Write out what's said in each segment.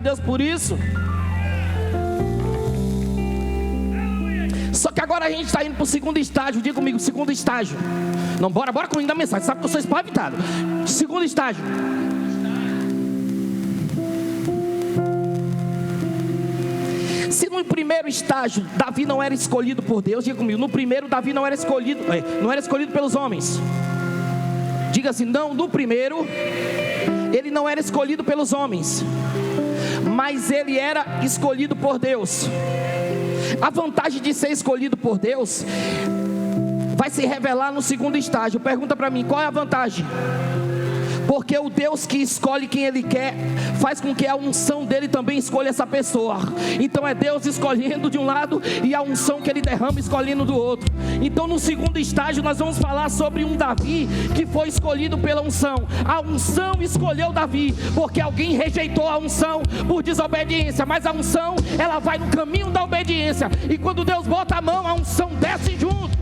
Deus por isso. Só que agora a gente está indo para o segundo estágio. Diga comigo, segundo estágio. Não, bora comigo a mensagem. Sabe que eu sou espavitado. Segundo estágio. Se no primeiro estágio Davi não era escolhido por Deus, diga comigo, no primeiro Davi não era escolhido pelos homens. Diga assim, não, no primeiro ele não era escolhido pelos homens, mas ele era escolhido por Deus. A vantagem de ser escolhido por Deus vai se revelar no segundo estágio. Pergunta para mim, qual é a vantagem? Porque o Deus que escolhe quem Ele quer faz com que a unção dele também escolha essa pessoa. Então é Deus escolhendo de um lado e a unção que Ele derrama escolhendo do outro. Então no segundo estágio nós vamos falar sobre um Davi que foi escolhido pela unção. A unção escolheu Davi porque alguém rejeitou a unção por desobediência. Mas a unção, ela vai no caminho da obediência. E quando Deus bota a mão, a unção desce junto.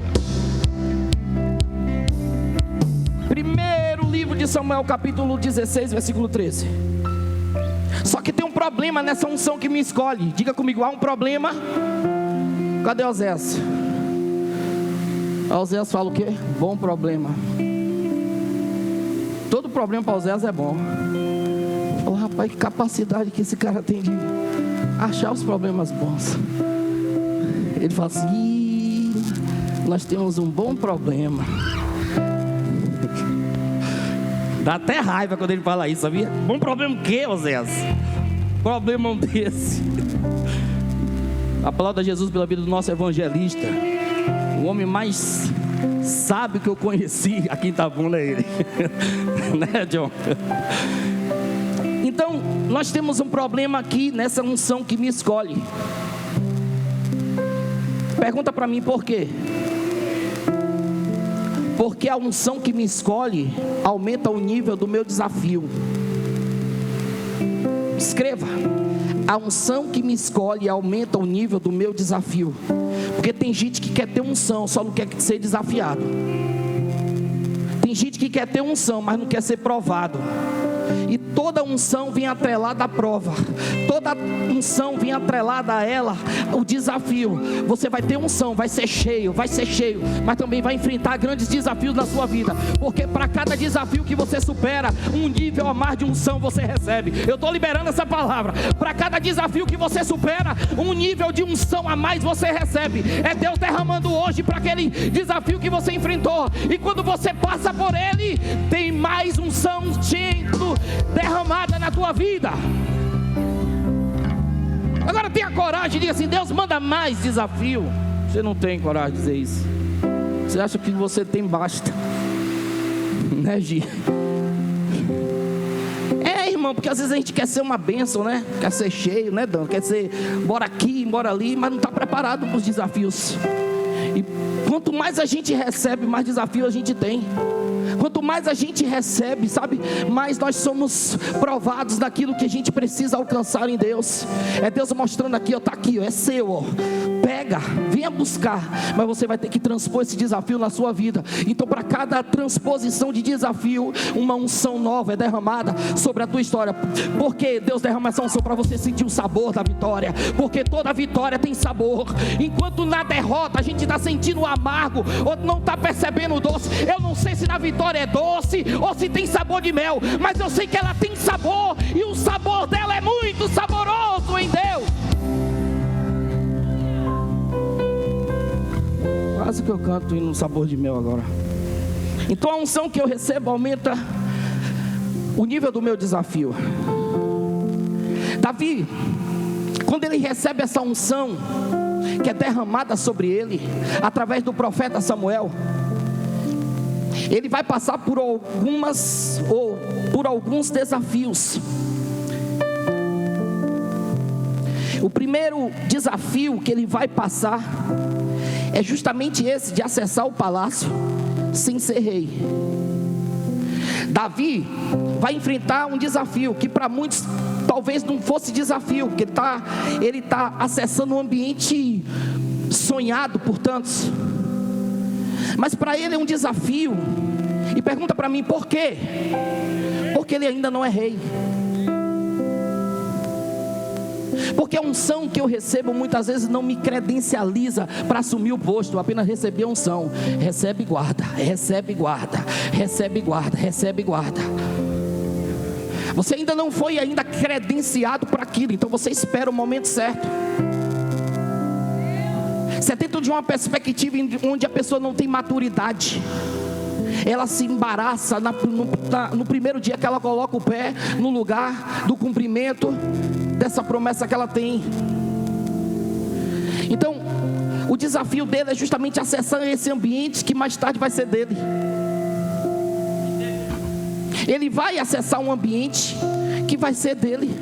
Primeiro livro de Samuel, capítulo 16, versículo 13. Só que tem um problema nessa unção que me escolhe. Diga comigo, há um problema. Cadê Oséias? Oséias fala o quê? Bom problema. Todo problema para Oséias é bom. Fala, rapaz, que capacidade que esse cara tem de achar os problemas bons. Ele fala assim, nós temos um bom problema. Dá até raiva quando ele fala isso, sabia? Bom problema o quê, Oséias? Problema desse. Aplauda Jesus pela vida do nosso evangelista. O homem mais sábio que eu conheci aqui em Itabuna é ele. Né, John? Então, nós temos um problema aqui nessa unção que me escolhe. Pergunta para mim por quê? Porque a unção que me escolhe aumenta o nível do meu desafio. Escreva. A unção que me escolhe aumenta o nível do meu desafio. Porque tem gente que quer ter unção, só não quer ser desafiado. Tem gente que quer ter unção, mas não quer ser provado. E toda unção vem atrelada à prova. Toda unção vem atrelada a ela o desafio. Você vai ter unção, vai ser cheio, mas também vai enfrentar grandes desafios na sua vida. Porque para cada desafio que você supera, um nível a mais de unção você recebe. Eu estou liberando essa palavra. Para cada desafio que você supera, um nível de unção a mais você recebe. É Deus derramando hoje para aquele desafio que você enfrentou. E quando você passa por ele, tem mais unção sendo derramada na tua vida. Agora tenha coragem de dizer assim, Deus manda mais desafio. Você não tem coragem de dizer isso. Você acha que você tem basta. Né, Gi? É, irmão, porque às vezes a gente quer ser uma bênção, né? Quer ser cheio, né, Dan? Quer ser, bora aqui, bora ali, mas não está preparado para os desafios. E quanto mais a gente recebe, mais desafio a gente tem. Quanto mais a gente recebe, sabe, mais nós somos provados daquilo que a gente precisa alcançar em Deus. É Deus mostrando aqui, ó, tá aqui, ó, é seu, ó. Pega, venha buscar, mas você vai ter que transpor esse desafio na sua vida. Então, para cada transposição de desafio, uma unção nova é derramada sobre a tua história. Porque Deus derrama essa unção para você sentir o sabor da vitória. Porque toda vitória tem sabor. Enquanto na derrota a gente está sentindo o amargo, ou não está percebendo o doce. Eu não sei se na vitória é doce ou se tem sabor de mel, mas eu sei que ela tem sabor, e o sabor dela é muito saboroso em Deus. Quase que eu canto no sabor de mel agora. Então a unção que eu recebo aumenta o nível do meu desafio. Davi, quando ele recebe essa unção que é derramada sobre ele através do profeta Samuel, ele vai passar por alguns desafios. O primeiro desafio que ele vai passar é justamente esse, de acessar o palácio sem ser rei. Davi vai enfrentar um desafio que para muitos talvez não fosse desafio, porque ele tá acessando um ambiente sonhado por tantos. Mas para ele é um desafio. E pergunta para mim, por quê? Porque ele ainda não é rei. Porque a unção que eu recebo muitas vezes não me credencializa para assumir o posto. Eu apenas recebi a unção. Recebe e guarda, recebe e guarda, recebe e guarda, recebe e guarda. Você ainda não foi ainda credenciado para aquilo, então você espera o momento certo. Você é dentro de uma perspectiva onde a pessoa não tem maturidade. Ela se embaraça no primeiro dia que ela coloca o pé no lugar do cumprimento dessa promessa que ela tem. Então, o desafio dele é justamente acessar esse ambiente que mais tarde vai ser dele. Ele vai acessar um ambiente que vai ser dele.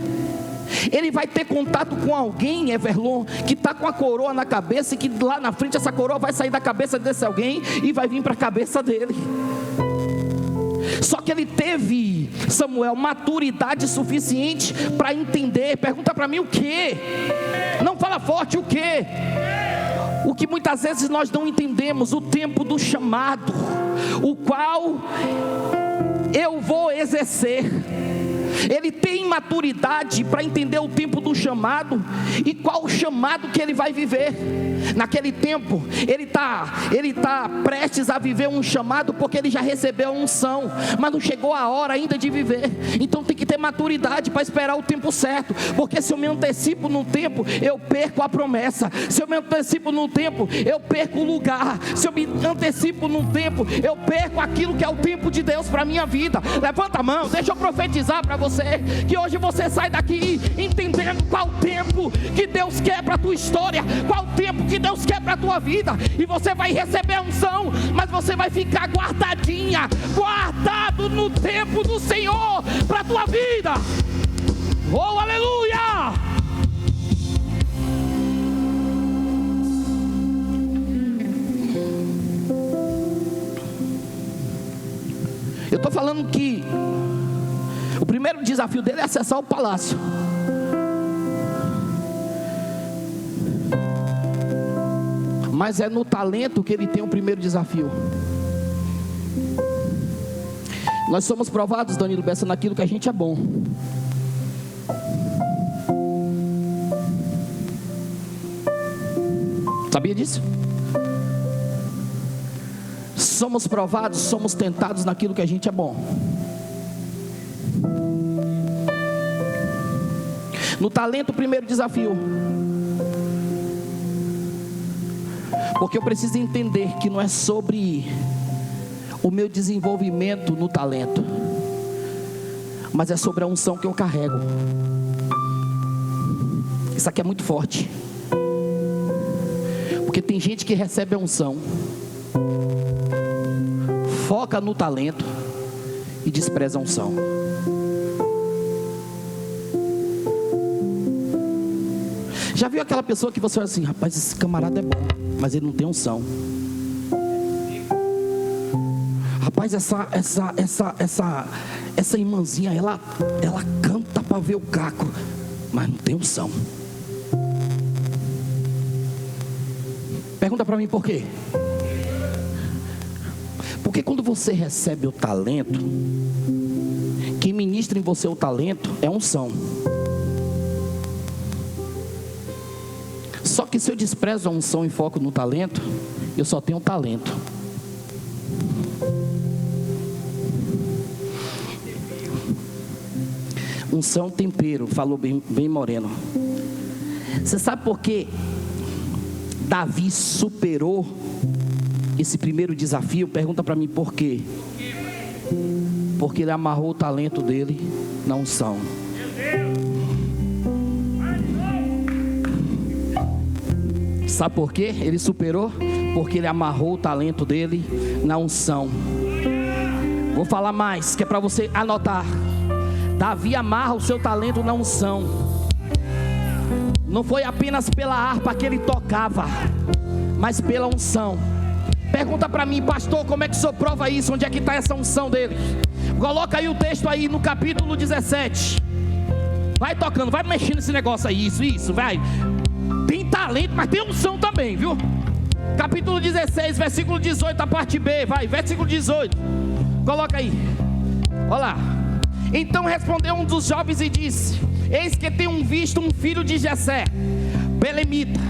Ele vai ter contato com alguém, Everlon, que está com a coroa na cabeça, e que lá na frente essa coroa vai sair da cabeça desse alguém e vai vir para a cabeça dele. Só que ele teve, Samuel, maturidade suficiente para entender. Pergunta para mim o que? Não fala forte, o que? O que muitas vezes nós não entendemos, o tempo do chamado, o qual eu vou exercer. Ele tem maturidade para entender o tempo do chamado e qual o chamado que ele vai viver. Naquele tempo, ele está prestes a viver um chamado, porque ele já recebeu a unção, mas não chegou a hora ainda de viver. Então tem que ter maturidade para esperar o tempo certo, porque se eu me antecipo no tempo, eu perco a promessa. Se eu me antecipo no tempo, eu perco o lugar. Se eu me antecipo no tempo, eu perco aquilo que é o tempo de Deus para a minha vida. Levanta a mão, deixa eu profetizar para você, que hoje você sai daqui entendendo qual tempo que Deus quer para a tua história, qual tempo que Deus quer para a tua vida. E você vai receber a unção, mas você vai ficar guardadinha, guardado no tempo do Senhor para a tua vida. Oh, aleluia! Eu estou falando que o primeiro desafio dele é acessar o palácio. Mas é no talento que ele tem o primeiro desafio. Nós somos provados, Danilo Bessa, naquilo que a gente é bom. Sabia disso? Somos provados, somos tentados naquilo que a gente é bom. No talento, o primeiro desafio. Porque eu preciso entender que não é sobre o meu desenvolvimento no talento, mas é sobre a unção que eu carrego. Isso aqui é muito forte. Porque tem gente que recebe a unção, foca no talento e despreza a unção. Já viu aquela pessoa que você olha assim, rapaz, esse camarada é bom, mas ele não tem unção. Rapaz, essa irmãzinha, ela canta para ver o caco, mas não tem unção. Pergunta para mim por quê? Porque quando você recebe o talento, quem ministra em você o talento é unção. Só que se eu desprezo a unção e foco no talento, eu só tenho talento. Unção, tempero, falou bem Moreno. Você sabe por que Davi superou esse primeiro desafio? Pergunta para mim por quê? Porque ele amarrou o talento dele na unção. Sabe por quê? Ele superou? Porque ele amarrou o talento dele na unção. Vou falar mais, que é para você anotar. Davi amarra o seu talento na unção. Não foi apenas pela harpa que ele tocava, mas pela unção. Pergunta para mim, pastor, como é que o senhor prova isso? Onde é que está essa unção dele? Coloca aí o texto aí no capítulo 17. Vai tocando, vai mexendo nesse negócio aí. Isso, vai. Tem talento, mas tem unção também, viu? Capítulo 16, versículo 18, a parte B. Vai, versículo 18. Coloca aí. Olha lá. Então respondeu um dos jovens e disse: Eis que tenho visto um filho de Jessé, belemita,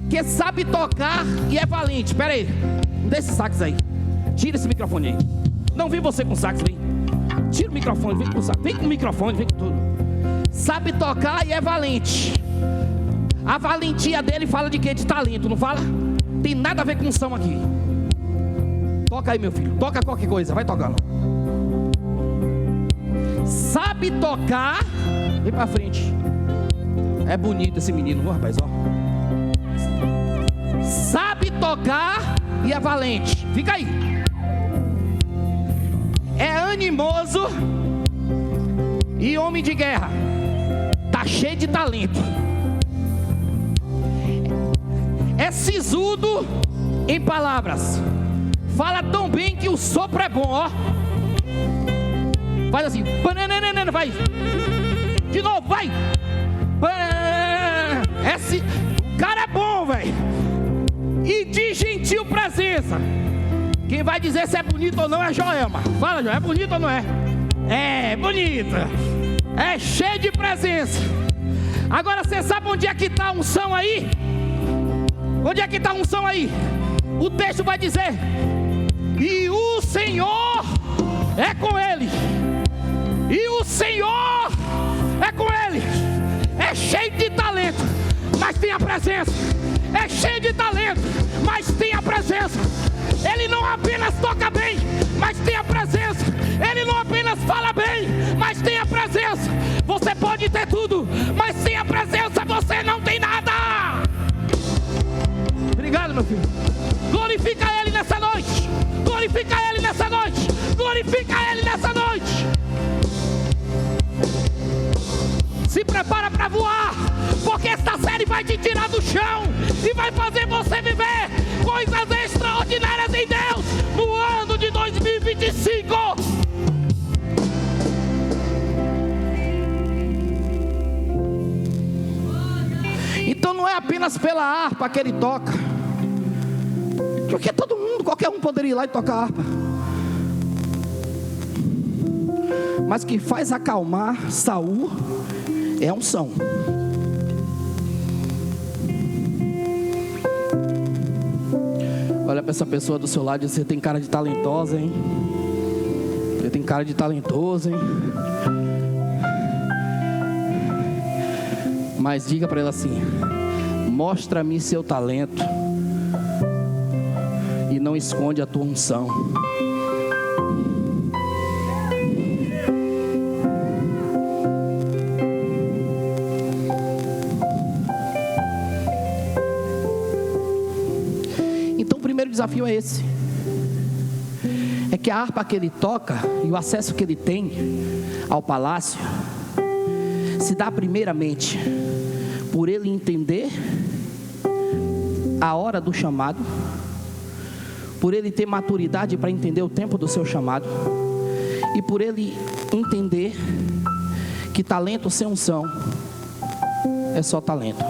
que sabe tocar e é valente. Espera aí, dê esse sax aí. Tira esse microfone aí. Não vem você com sax, vem. Tira o microfone, vem com sax. Vem com o microfone, vem com tudo. Sabe tocar e é valente. A valentia dele fala de quê? De talento, não fala? Tem nada a ver com unção aqui. Toca aí, meu filho. Toca qualquer coisa, vai tocando. Sabe tocar. Vem pra frente. É bonito esse menino, rapaz, ó. Sabe tocar e é valente. Fica aí. É animoso e homem de guerra. Tá cheio de talento. É sisudo em palavras. Fala tão bem que o sopro é bom, ó. Faz assim. Vai. De novo, vai. O cara é bom, velho. E de gentil presença. Quem vai dizer se é bonito ou não é Joelma. Fala, Joelma, é bonito ou não é? É, bonita. É cheio de presença. Agora você sabe onde é que está a unção aí? Onde é que está a unção aí? O texto vai dizer: e o Senhor é com ele. E o Senhor é com ele. É cheio de talento, mas tem a presença. É cheio de talento, mas tem a presença. Ele não apenas toca bem, mas tem a presença. Ele não apenas fala bem, mas tem a presença. Você pode ter tudo, mas sem a presença você não tem nada. Obrigado, meu filho. Glorifica Ele nessa noite. Glorifica Ele nessa noite. Glorifica Ele nessa noite. Se prepara para voar, porque esta série vai te tirar do chão e vai fazer você viver coisas extraordinárias em Deus no ano de 2025. Então não é apenas pela harpa que ele toca, porque todo mundo, qualquer um poderia ir lá e tocar harpa, mas que faz acalmar Saul é unção. Olha para essa pessoa do seu lado e diz: você tem cara de talentosa, hein? Você tem cara de talentoso, hein? Mas diga para ela assim: mostra-me seu talento e não esconde a tua unção. O desafio é esse: é que a harpa que ele toca e o acesso que ele tem ao palácio se dá primeiramente por ele entender a hora do chamado, por ele ter maturidade para entender o tempo do seu chamado, e por ele entender que talento sem unção é só talento.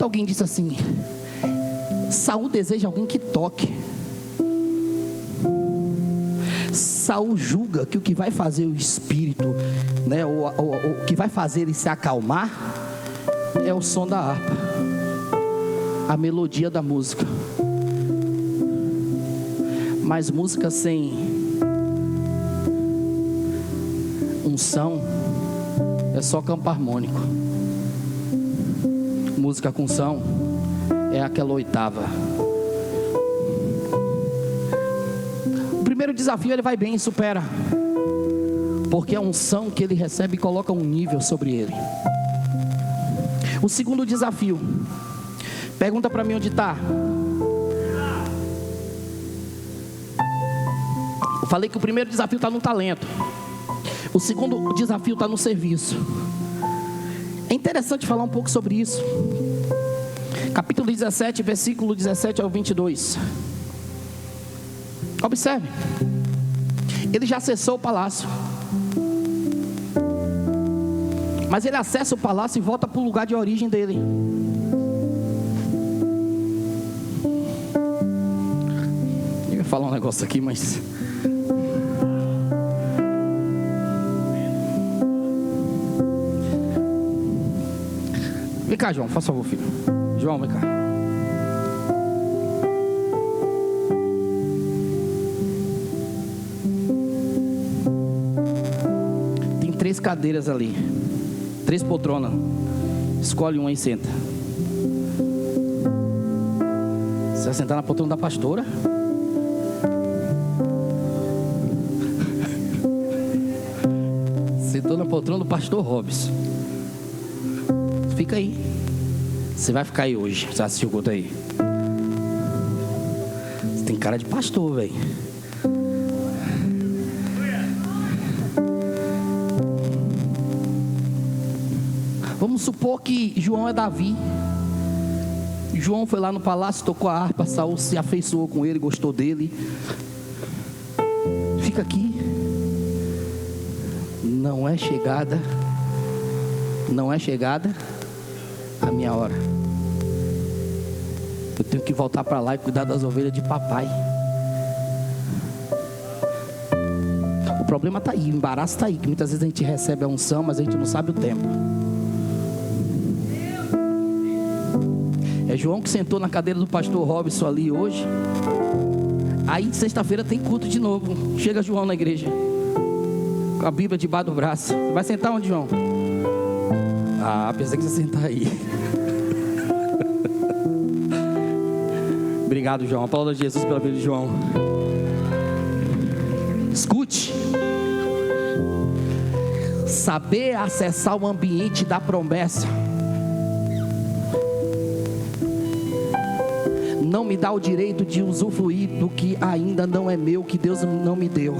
Alguém disse assim: Saul deseja alguém que toque. Saul julga que o que vai fazer o espírito, né, o que vai fazer ele se acalmar é o som da harpa, a melodia da música. Mas música sem unção é só campo harmônico. Música com unção é aquela oitava. O primeiro desafio ele vai bem e supera, porque a unção que ele recebe coloca um nível sobre ele. O segundo desafio, pergunta para mim onde está. Eu falei que o primeiro desafio está no talento. O segundo desafio está no serviço. É interessante falar um pouco sobre isso. Capítulo 17, versículo 17 ao 22. Observe. Ele já acessou o palácio, mas ele acessa o palácio e volta para o lugar de origem dele. Eu ia falar um negócio aqui, mas Vem cá, João, faça favor, filho. João, vem cá. Tem 3 cadeiras ali, 3 poltronas. Escolhe uma e senta. Você vai sentar na poltrona da pastora? Sentou na poltrona do pastor Robson. Fica aí. Você vai ficar aí hoje. Você assistiu o culto aí? Você tem cara de pastor, velho. Vamos supor que João é Davi. João foi lá no palácio, tocou a harpa, Saul se afeiçoou com ele, gostou dele. Fica aqui. Não é chegada a minha hora. Eu tenho que voltar para lá e cuidar das ovelhas de papai. O problema está aí, o embaraço está aí, que muitas vezes a gente recebe a unção, mas a gente não sabe o tempo. É João que sentou na cadeira do pastor Robson ali hoje. Aí sexta-feira tem culto de novo. Chega João na igreja com a Bíblia debaixo do braço. Vai sentar onde, João? Ah, pensei que você ia sentar aí. Obrigado, João. A palavra de Jesus pela vida de João. Escute. Saber acessar o ambiente da promessa não me dá o direito de usufruir do que ainda não é meu, que Deus não me deu.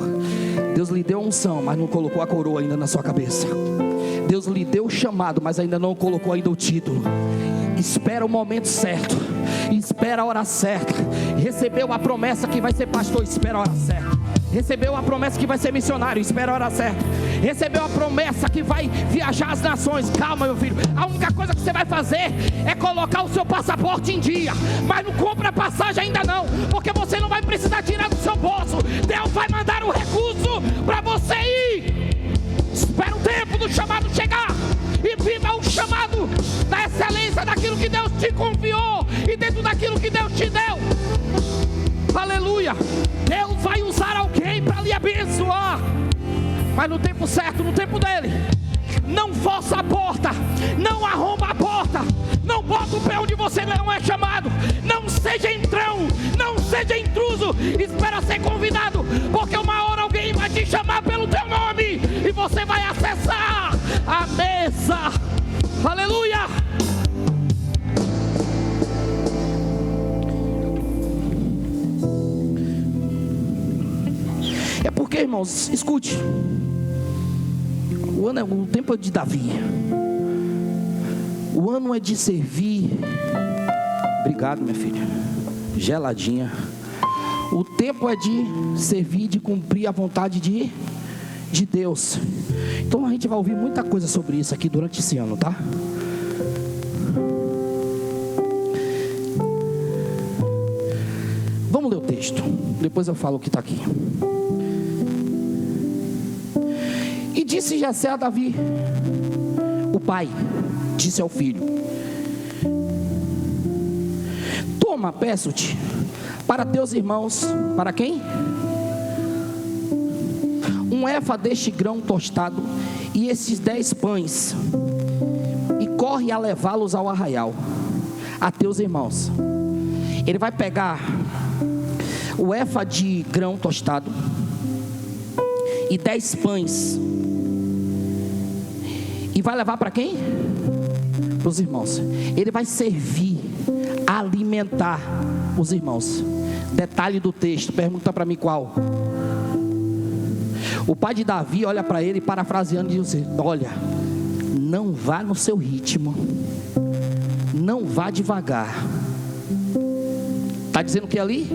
Deus lhe deu unção, mas não colocou a coroa ainda na sua cabeça. Deus lhe deu o chamado, mas ainda não colocou ainda o título. Espera o momento certo, espera a hora certa. Recebeu a promessa que vai ser pastor, espera a hora certa. Recebeu a promessa que vai ser missionário, espera a hora certa. Recebeu a promessa que vai viajar às nações. Calma, meu filho, a única coisa que você vai fazer é colocar o seu passaporte em dia. Mas não compra passagem ainda não, porque você não vai precisar tirar do seu bolso. Deus vai mandar um recurso para você ir. Espera o tempo do chamado chegar e viva o chamado da excelência daquilo que Deus te confiou e dentro daquilo que Deus te deu. Aleluia. Deus vai usar alguém para lhe abençoar, mas no tempo certo, no tempo dele. Não força a porta, não arromba a porta, não bota o pé onde você não é chamado. Não seja entrão, não seja intruso. Espera ser convidado, porque uma hora alguém vai te chamar pelo teu nome e você vai acessar a mesa. Aleluia. É porque, irmãos, escute. O tempo é de Davi. O ano é de servir. Obrigado, minha filha. Geladinha. O tempo é de servir, de cumprir a vontade de Deus. Então a gente vai ouvir muita coisa sobre isso aqui durante esse ano, tá? Vamos ler o texto. Depois eu falo o que está aqui. E disse Jessé a Davi, o pai disse ao filho: toma, peço-te, para teus irmãos. Para quem? Um éfa deste grão tostado e esses 10 pães, e corre a levá-los ao arraial, a teus irmãos. Ele vai pegar o éfa de grão tostado e 10 pães, e vai levar para quem? Para os irmãos. Ele vai servir, alimentar os irmãos. Detalhe do texto, pergunta para mim qual. O pai de Davi olha para ele, parafraseando, e diz: olha, não vá no seu ritmo, não vá devagar. Está dizendo o que ali?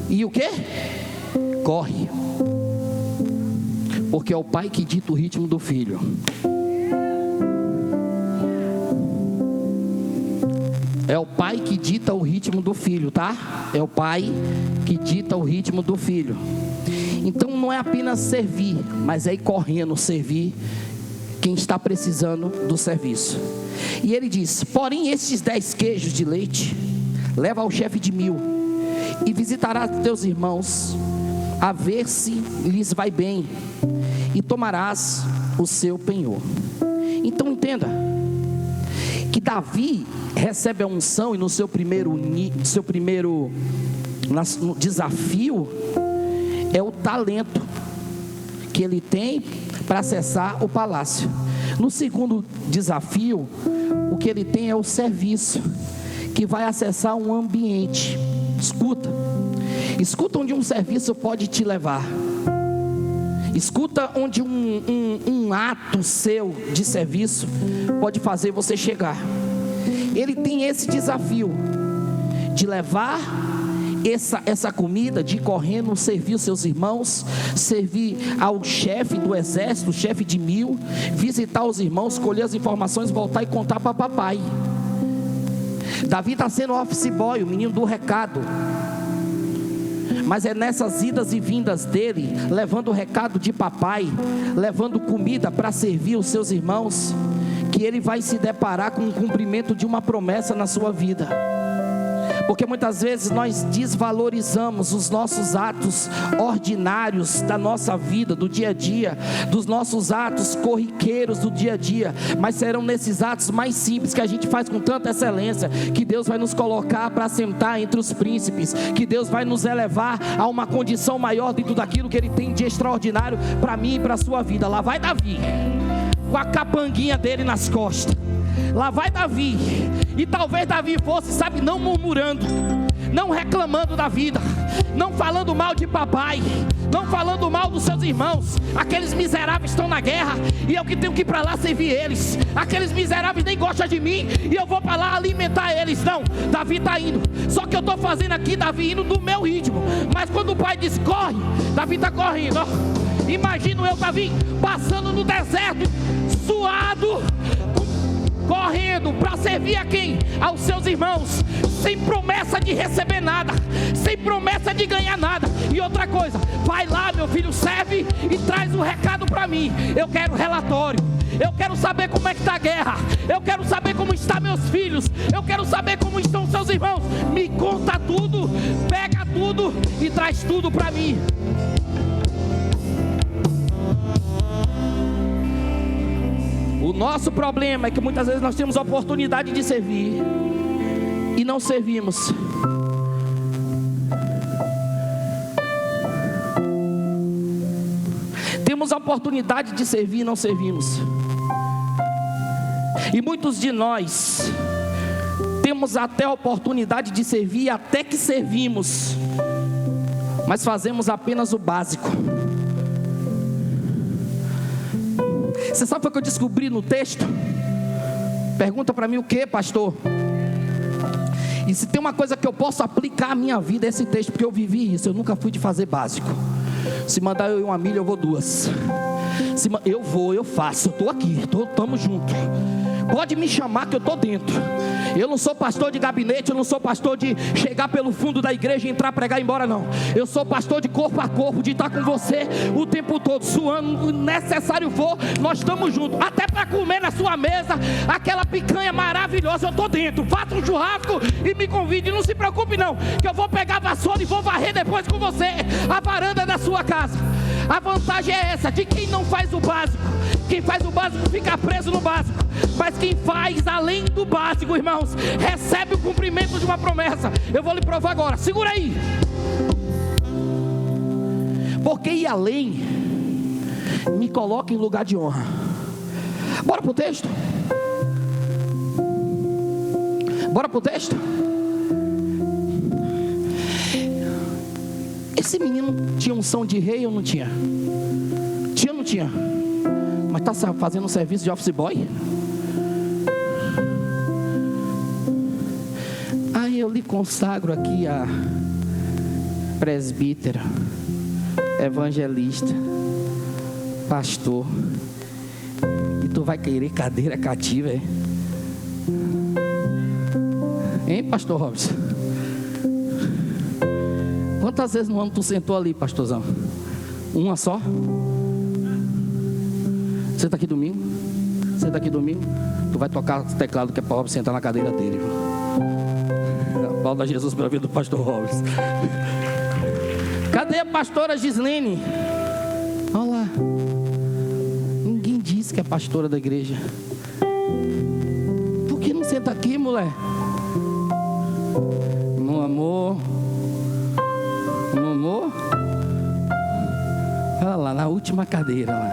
E o que? Corre. Porque é o pai que dita o ritmo do filho. É o pai que dita o ritmo do filho, tá? É o pai que dita o ritmo do filho. Então não é apenas servir, mas é ir correndo servir quem está precisando do serviço. E ele diz: porém estes 10 queijos de leite leva ao chefe de 1000, e visitarás teus irmãos, a ver se lhes vai bem, e tomarás o seu penhor. Então entenda que Davi recebe a unção, e no seu primeiro desafio é o talento que ele tem para acessar o palácio. No segundo desafio, o que ele tem é o serviço, que vai acessar um ambiente. Escuta onde um serviço pode te levar. Escuta onde um ato seu de serviço pode fazer você chegar. Ele tem esse desafio de levar essa comida, de ir correndo, servir os seus irmãos, servir ao chefe do exército, o chefe de 1000, visitar os irmãos, colher as informações, voltar e contar para papai. Davi está sendo office boy, o menino do recado. Mas é nessas idas e vindas dele, levando o recado de papai, levando comida para servir os seus irmãos, que ele vai se deparar com o cumprimento de uma promessa na sua vida. Porque muitas vezes nós desvalorizamos os nossos atos ordinários da nossa vida, do dia a dia, dos nossos atos corriqueiros do dia a dia. Mas serão nesses atos mais simples, que a gente faz com tanta excelência, que Deus vai nos colocar para sentar entre os príncipes, que Deus vai nos elevar a uma condição maior dentro daquilo que Ele tem de extraordinário para mim e para a sua vida. Lá vai Davi, com a capanguinha dele nas costas. Lá vai Davi, e talvez Davi fosse, sabe, não murmurando, não reclamando da vida, não falando mal de papai, não falando mal dos seus irmãos. Aqueles miseráveis estão na guerra, e eu que tenho que ir para lá servir eles. Aqueles miseráveis nem gostam de mim, e eu vou para lá alimentar eles. Não, Davi está indo, só que eu estou fazendo aqui, Davi indo no meu ritmo. Mas quando o pai diz corre, Davi está correndo, ó. Imagino eu, Davi, passando no deserto, suado, correndo para servir a quem? Aos seus irmãos, sem promessa de receber nada, sem promessa de ganhar nada. E outra coisa, vai lá meu filho, serve e traz o recado para mim. Eu quero relatório, eu quero saber como é que está a guerra, eu quero saber como estão meus filhos, eu quero saber como estão seus irmãos. Me conta tudo, pega tudo e traz tudo para mim. O nosso problema é que muitas vezes nós temos a oportunidade de servir e não servimos. Temos a oportunidade de servir e não servimos. E muitos de nós temos até a oportunidade de servir, até que servimos, mas fazemos apenas o básico. Você sabe o que eu descobri no texto? Pergunta para mim o que, pastor? E se tem uma coisa que eu posso aplicar à minha vida, é esse texto, porque eu vivi isso. Eu nunca fui de fazer básico. Se mandar eu ir uma milha, eu vou 2. Eu faço, eu estou aqui, estamos juntos. Pode me chamar que eu estou dentro. Eu não sou pastor de gabinete, eu não sou pastor de chegar pelo fundo da igreja, entrar, pregar e ir embora, não. Eu sou pastor de corpo a corpo, de estar com você o tempo todo, suando, necessário for, nós estamos juntos. Até para comer na sua mesa, aquela picanha maravilhosa, eu estou dentro. Faça um churrasco e me convide, não se preocupe não, que eu vou pegar a vassoura e vou varrer depois com você a varanda da sua casa. A vantagem é essa, de quem não faz o básico. Quem faz o básico fica preso no básico, mas quem faz além do básico, irmãos, recebe o cumprimento de uma promessa. Eu vou lhe provar agora, segura aí. Porque ir além me coloca em lugar de honra. Bora pro texto? Bora pro texto? Esse menino tinha unção de rei ou não tinha? Tinha ou não tinha? Mas está fazendo um serviço de office boy? Aí eu lhe consagro aqui a presbítero, evangelista, pastor. E tu vai querer cadeira cativa, hein? Hein, pastor Robson? Quantas vezes no ano tu sentou ali, pastorzão? Uma só? Você está aqui domingo? senta aqui domingo, tu vai tocar teclado que é para o Robson sentar na cadeira dele. Aplauda Jesus pela vida do pastor Robson. Cadê a pastora Gislene? Olha lá. Ninguém diz que é pastora da igreja. Por que não senta aqui, mulher? Meu amor. Meu amor. Olha lá, na última cadeira lá.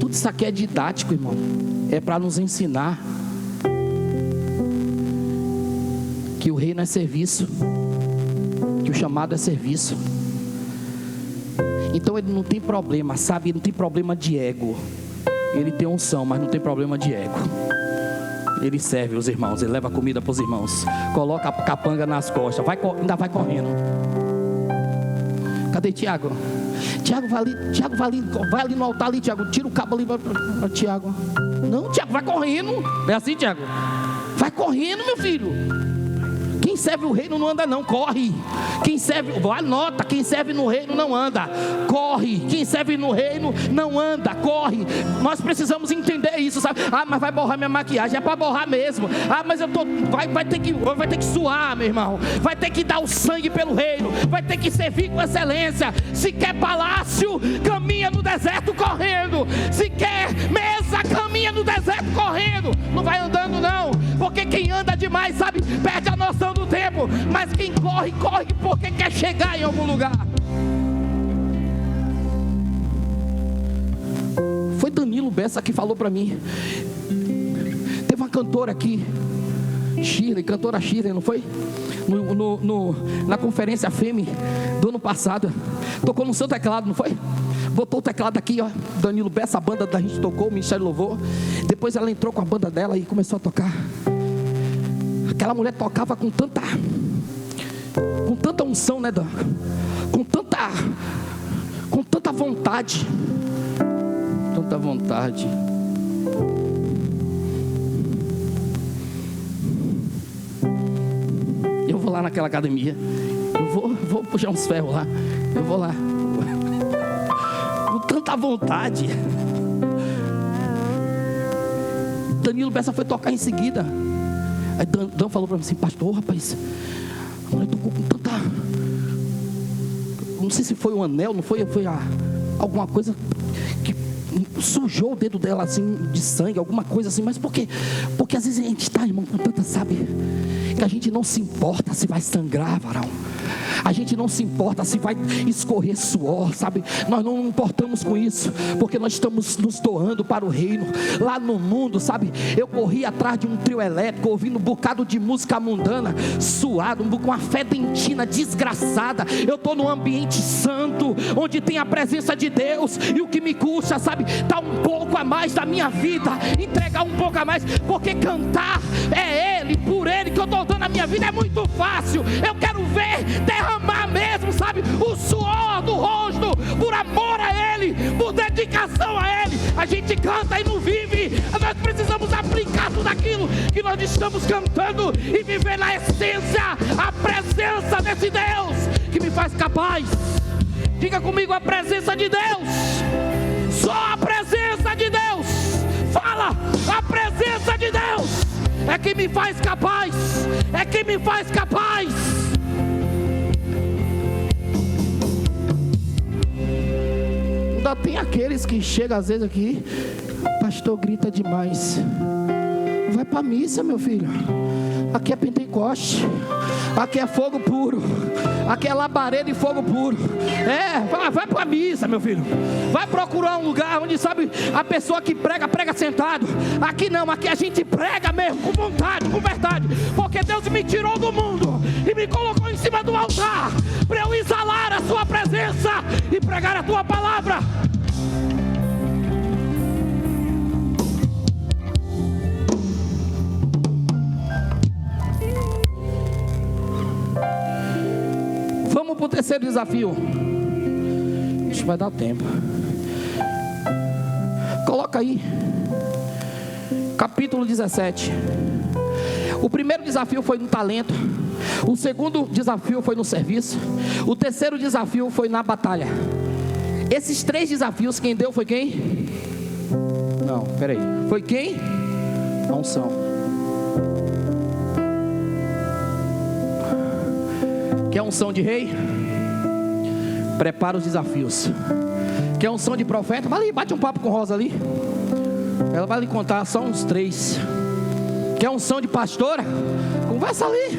Tudo isso aqui é didático, irmão. É para nos ensinar que o reino é serviço, que o chamado é serviço. Então ele não tem problema, sabe? Ele não tem problema de ego. Ele tem unção, mas não tem problema de ego. Ele serve os irmãos, ele leva comida para os irmãos, coloca a capanga nas costas, ainda vai correndo. Cadê Tiago? Tiago vai ali no altar ali, Tiago, tira o cabo ali para Tiago. Não, Tiago, vai correndo. É assim, Tiago? Vai correndo, meu filho. Quem serve o reino não anda não, corre. Quem serve, anota, quem serve no reino não anda, corre. Quem serve no reino não anda, corre. Nós precisamos entender isso, sabe? Ah, mas vai borrar minha maquiagem, é para borrar mesmo. Ah, mas vai ter que suar, meu irmão. Vai ter que dar o sangue pelo reino, vai ter que servir com excelência. Se quer palácio, caminha no deserto correndo. Se quer mesa, caminha no deserto correndo. Não vai andando não, porque quem anda demais, sabe, perde a noção do tempo. Mas quem corre, corre porque quer chegar em algum lugar. Foi Danilo Bessa que falou para mim. Teve uma cantora aqui, cantora Shirley, não foi? Na conferência FEME do ano passado, tocou no seu teclado, não foi? Botou o teclado aqui, ó, Danilo Bessa, a banda da gente tocou, o Ministério Louvor. Depois ela entrou com a banda dela e começou a tocar. Aquela mulher tocava com tanta unção, né, Dan? Com tanta vontade. Tanta vontade. Eu vou lá naquela academia. Eu vou puxar uns ferros lá. Eu vou lá. Com tanta vontade. Danilo Bessa foi tocar em seguida. Aí Dan falou para mim assim: pastor, rapaz, a mulher tocou com tanta... Não sei se foi um anel, não foi alguma coisa que sujou o dedo dela assim, de sangue, alguma coisa assim. Mas por quê? Porque às vezes a gente está, irmão, com tanta, sabe, que a gente não se importa se vai sangrar, varão. A gente não se importa se vai escorrer suor, sabe? Nós não importamos com isso, porque nós estamos nos doando para o reino. Lá no mundo, sabe? Eu corri atrás de um trio elétrico, ouvindo um bocado de música mundana, suado, com uma fé dentina desgraçada. Eu estou num ambiente santo, onde tem a presença de Deus. E o que me custa, sabe? Dar um pouco a mais da minha vida, entregar um pouco a mais, porque cantar é Ele, por Ele que eu estou dando a minha vida. É muito fácil. Eu quero ver derramar mesmo, sabe, o suor do rosto, por amor a Ele, por dedicação a Ele. A gente canta e não vive. Nós precisamos aplicar tudo aquilo que nós estamos cantando e viver na essência, a presença desse Deus que me faz capaz. Diga comigo: a presença de Deus. Só a presença de Deus. Fala: a presença de Deus é que me faz capaz. É que me faz capaz. Ainda tem aqueles que chegam às vezes aqui: pastor, grita demais. Vai para a missa, meu filho. Aqui é Pentecoste. Aqui é fogo puro. Aqui é labareda e fogo puro. Vai para a missa, meu filho. Vai procurar um lugar onde, sabe, a pessoa que prega sentado. Aqui não, aqui a gente prega mesmo, com vontade, com verdade. Porque Deus me tirou do mundo e me colocou em cima do altar para eu exalar a sua presença e pregar a tua palavra. Vamos para o terceiro desafio. Isso vai dar tempo. Coloca aí, capítulo 17. O primeiro desafio foi no talento. O segundo desafio foi no serviço. O terceiro desafio foi na batalha. Esses 3 desafios, quem deu foi quem? Não, peraí. Foi quem? A unção. Quer unção de rei? Prepara os desafios. Quer unção de profeta? Vai ali, bate um papo com Rosa ali. Ela vai lhe contar só uns 3. Quer unção de pastora? Conversa ali.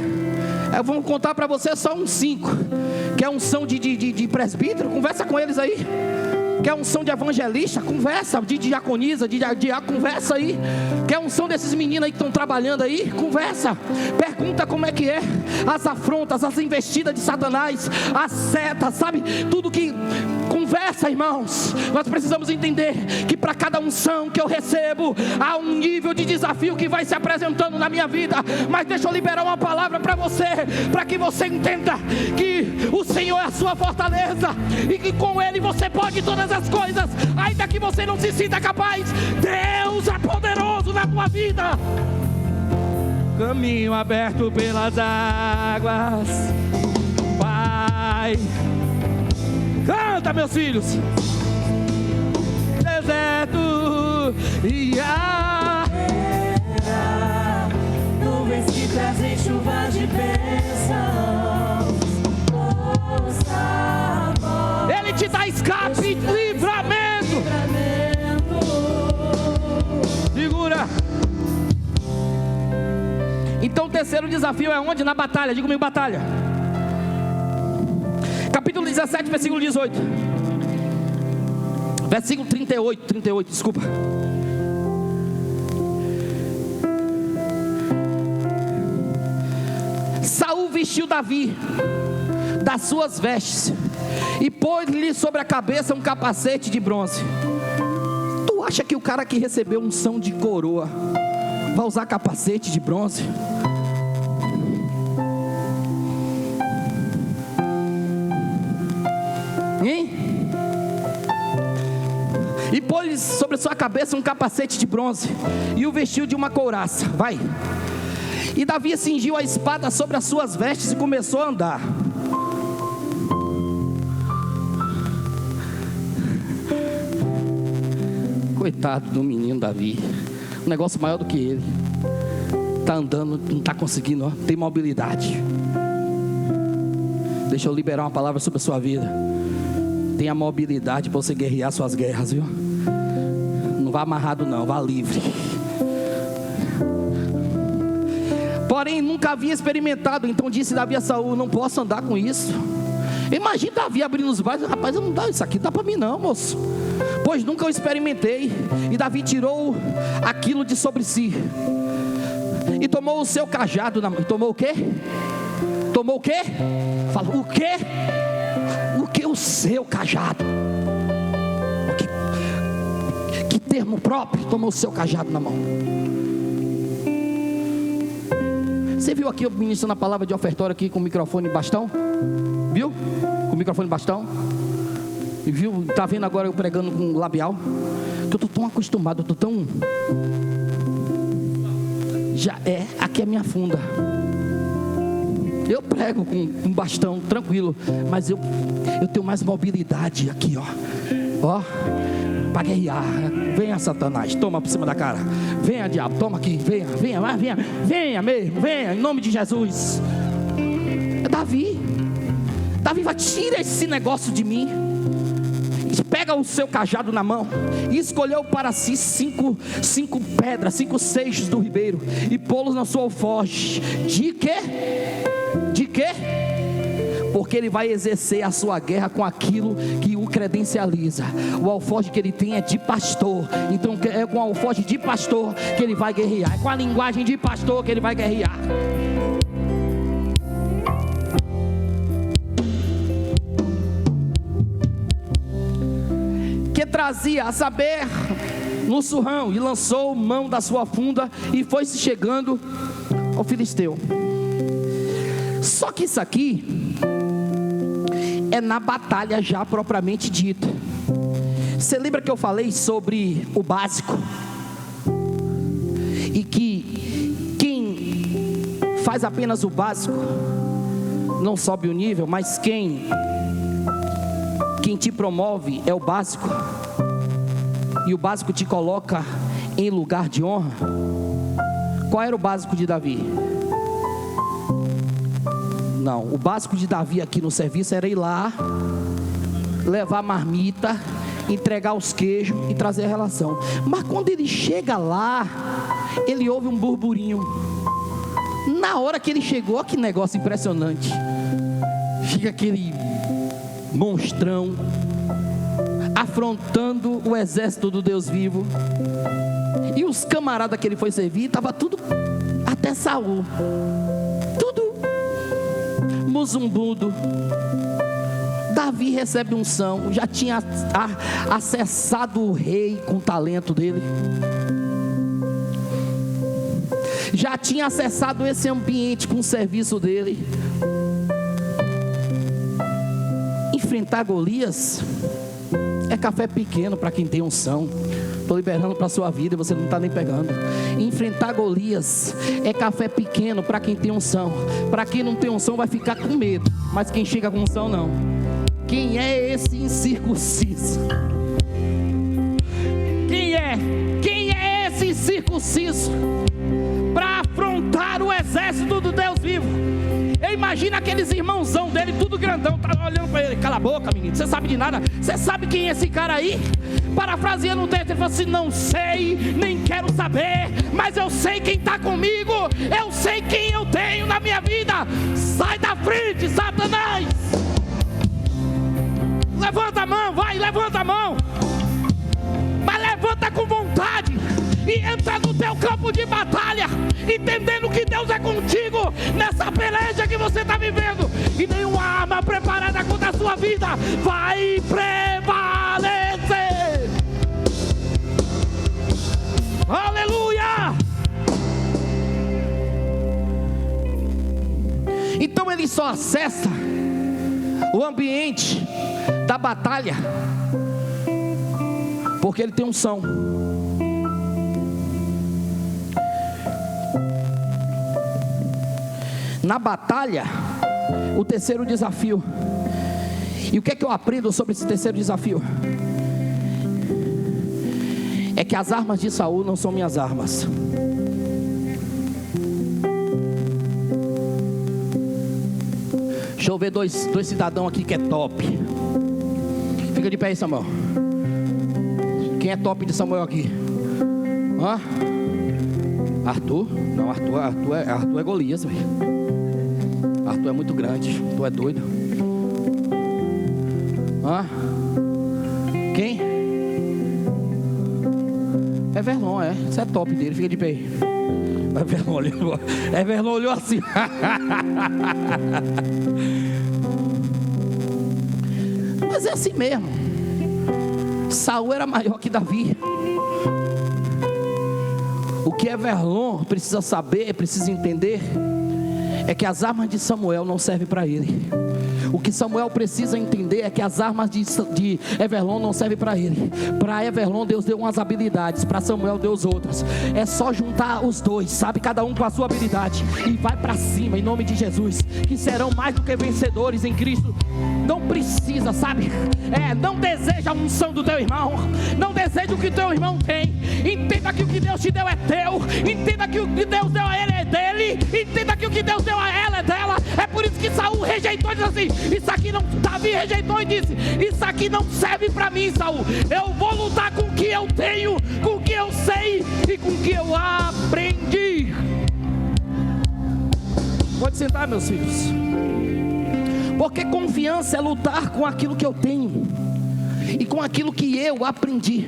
Vamos contar para você só uns 5. Quer unção de presbítero? Conversa com eles aí. Quer unção de evangelista? Conversa. De diaconisa, de diácono? Conversa aí. Quer unção desses meninos aí que estão trabalhando aí? Conversa. Pergunta como é que é. As afrontas, as investidas de Satanás, as setas, sabe? Tudo que... Conversa, irmãos. Nós precisamos entender que para cada unção que eu recebo, há um nível de desafio que vai se apresentando na minha vida. Mas deixa eu liberar uma palavra para você, para que você entenda que o Senhor é a sua fortaleza, e que com Ele você pode todas as coisas, ainda que você não se sinta capaz. Deus é poderoso na tua vida. Caminho aberto pelas águas, Pai. Canta, meus filhos. Deserto e nuvens que trazem chuva de bênçãos. Ele te dá escape e livramento. Segura. Então o terceiro desafio é onde? Na batalha. Diga comigo, batalha. Capítulo 17, versículo 18. Versículo 38, desculpa. Saul vestiu Davi das suas vestes e pôs-lhe sobre a cabeça um capacete de bronze. Tu acha que o cara que recebeu unção de coroa vai usar capacete de bronze? Hein? E pôs sobre sua cabeça um capacete de bronze e o vestiu de uma couraça. Vai. E Davi cingiu a espada sobre as suas vestes e começou a andar. Coitado do menino Davi. Um negócio maior do que ele. Está andando, não está conseguindo, ó. Tem mobilidade. Deixa eu liberar uma palavra sobre a sua vida. Tenha mobilidade para você guerrear suas guerras, viu? Não vá amarrado não, vá livre. Porém nunca havia experimentado. Então disse Davi a Saul: não posso andar com isso. Imagina Davi abrindo os braços: rapaz, eu não dá, isso aqui não dá para mim não, moço. Pois nunca eu experimentei. E Davi tirou aquilo de sobre si e tomou o seu cajado na mão. Tomou o quê? Tomou o quê? Fala, o quê? O seu cajado. Que termo próprio. Tomou o seu cajado na mão. Você viu aqui eu ministrando a palavra de ofertório aqui com o microfone e bastão? Viu? Com o microfone e bastão. E viu? Tá vendo agora eu pregando com labial? Que eu tô tão acostumado, eu tô tão... aqui é a minha funda. Eu prego com um bastão, tranquilo. Mas eu tenho mais mobilidade aqui, ó, para guerrear. Venha, Satanás, toma por cima da cara. Venha, diabo, toma aqui. Venha mesmo, venha, em nome de Jesus. É Davi. Davi vai, tira esse negócio de mim. Pega o seu cajado na mão e escolheu para si cinco pedras, 5 seixos do ribeiro, e pô-los na sua alforje. De quê? De quê? Porque ele vai exercer a sua guerra com aquilo que o credencializa. O alforje que ele tem é de pastor. Então é com o alforje de pastor que ele vai guerrear. É com a linguagem de pastor que ele vai guerrear. Que trazia, a saber, no surrão, e lançou mão da sua funda e foi-se chegando ao filisteu. Só que isso aqui é na batalha já propriamente dita. Você lembra que eu falei sobre o básico? E que quem faz apenas o básico não sobe o nível, mas quem te promove é o básico, e o básico te coloca em lugar de honra. Qual era o básico de Davi? Não, o básico de Davi aqui no serviço era ir lá, levar a marmita, entregar os queijos e trazer a relação. Mas quando ele chega lá, ele ouve um burburinho. Na hora que ele chegou, que negócio impressionante, fica aquele monstrão afrontando o exército do Deus vivo. E os camaradas que ele foi servir, estava tudo, até Saul, tudo muzumbudo. Davi recebe unção, já tinha acessado o rei com o talento dele, já tinha acessado esse ambiente com o serviço dele. Enfrentar Golias é café pequeno para quem tem unção. Estou liberando para a sua vida e você não está nem pegando. Enfrentar Golias é café pequeno para quem tem unção. Para quem não tem unção vai ficar com medo, mas quem chega com unção não. Quem é esse incircunciso? Quem é esse incircunciso para afrontar o exército do Deus vivo? Eu imagino aqueles irmãozão dele, tudo grandão, tá olhando para ele. Cala a boca, menino, você sabe de nada. Você sabe quem é esse cara aí? Parafraseando o texto, ele falou assim: não sei, nem quero saber, mas eu sei quem está comigo, eu sei quem eu tenho na minha vida. Sai da frente, Satanás! Levanta a mão, vai, levanta a mão. Mas levanta com vontade e entra no teu campo de batalha, entendendo que Deus é contigo nessa peleja que você está vivendo, e nenhuma arma preparada contra a sua vida vai prevalecer. Aleluia! Então ele só acessa o ambiente da batalha porque ele tem unção. Na batalha, o terceiro desafio. E o que é que eu aprendo sobre esse terceiro desafio? É que as armas de Saul não são minhas armas. Deixa eu ver dois cidadãos aqui que é top. Fica de pé aí, Samuel. Quem é top de Samuel aqui? Hã? Arthur? Não, Arthur é Golias, velho. Arthur é muito grande. Tu é doido. Hã? Quem? É Verlon, é. Isso é top dele, fica de pé aí. Verlon olhou assim. Mas é assim mesmo. Saul era maior que Davi. O que Verlon precisa saber, precisa entender, é que as armas de Samuel não servem para ele. O que Samuel precisa entender é que as armas de Everlon não servem para ele. Para Everlon Deus deu umas habilidades, para Samuel deu outras. É só juntar os dois, sabe? Cada um com a sua habilidade, e vai para cima em nome de Jesus, que serão mais do que vencedores em Cristo. Não precisa, sabe? Não deseja a unção do teu irmão, não deseja o que teu irmão tem. Entenda que o que Deus te deu é teu. Entenda que o que Deus deu a ele é dele. Entenda que o que Deus deu a ela é dela. É por isso que Saul rejeitou e disse assim: isso aqui não, Davi rejeitou e disse: isso aqui não serve para mim, Saul. Eu vou lutar com o que eu tenho, com o que eu sei e com o que eu aprendi. Pode sentar, meus filhos. Porque confiança é lutar com aquilo que eu tenho e com aquilo que eu aprendi.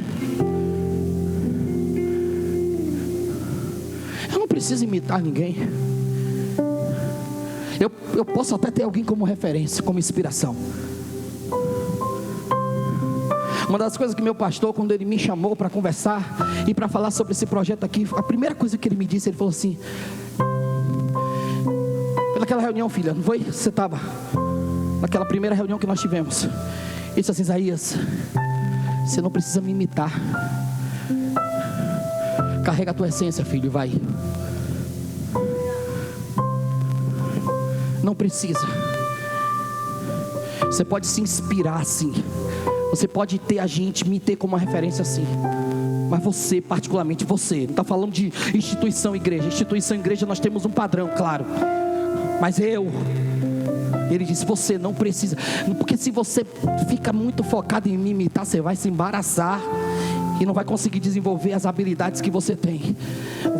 Eu não preciso imitar ninguém. Eu posso até ter alguém como referência, como inspiração. Uma das coisas que meu pastor, quando ele me chamou para conversar e para falar sobre esse projeto aqui, a primeira coisa que ele me disse, ele falou assim: naquela reunião, filha, não foi? Você estava naquela primeira reunião que nós tivemos. Ele disse assim: Isaías, você não precisa me imitar. Carrega a tua essência, filho, e vai. Não precisa. Você pode se inspirar assim. Você pode ter a gente, me ter como uma referência assim. Mas você, particularmente você, não está falando de instituição igreja. Instituição igreja nós temos um padrão, claro. Mas ele disse, você não precisa. Porque se você fica muito focado em me imitar, você vai se embaraçar e não vai conseguir desenvolver as habilidades que você tem.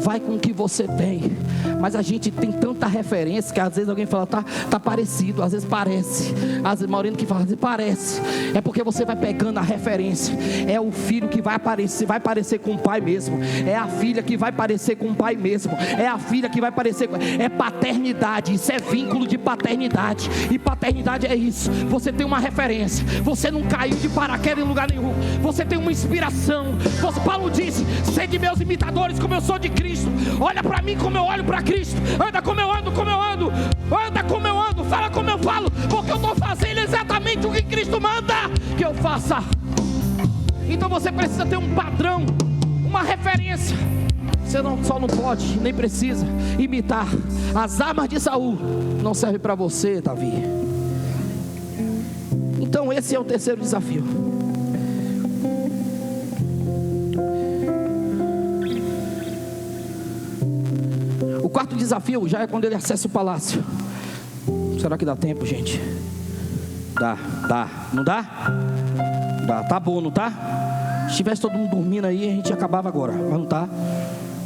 Vai com o que você tem. Mas a gente tem tanta referência que às vezes alguém fala, tá parecido, às vezes parece. Às vezes Maurino que fala, às vezes parece. É porque você vai pegando a referência. É o filho que vai parecer com o pai mesmo. É a filha que vai parecer com o pai mesmo. É a filha que vai parecer com... É paternidade, isso é vínculo de paternidade. E paternidade é isso. Você tem uma referência. Você não caiu de paraquedas em lugar nenhum. Você tem uma inspiração. Paulo disse, sede meus imitadores como eu sou de Cristo. Olha para mim como eu olho para Cristo. Anda como eu ando, anda como eu ando, fala como eu falo, porque eu estou fazendo exatamente o que Cristo manda que eu faça. Então você precisa ter um padrão, uma referência. Você só não pode, nem precisa imitar. As armas de Saul não servem para você, Davi. Então esse é o terceiro desafio. O quarto desafio já é quando ele acessa o palácio. Será que dá tempo, gente? Dá, não dá? Dá, tá bom, não tá? Se tivesse todo mundo dormindo aí, a gente acabava agora, mas não tá.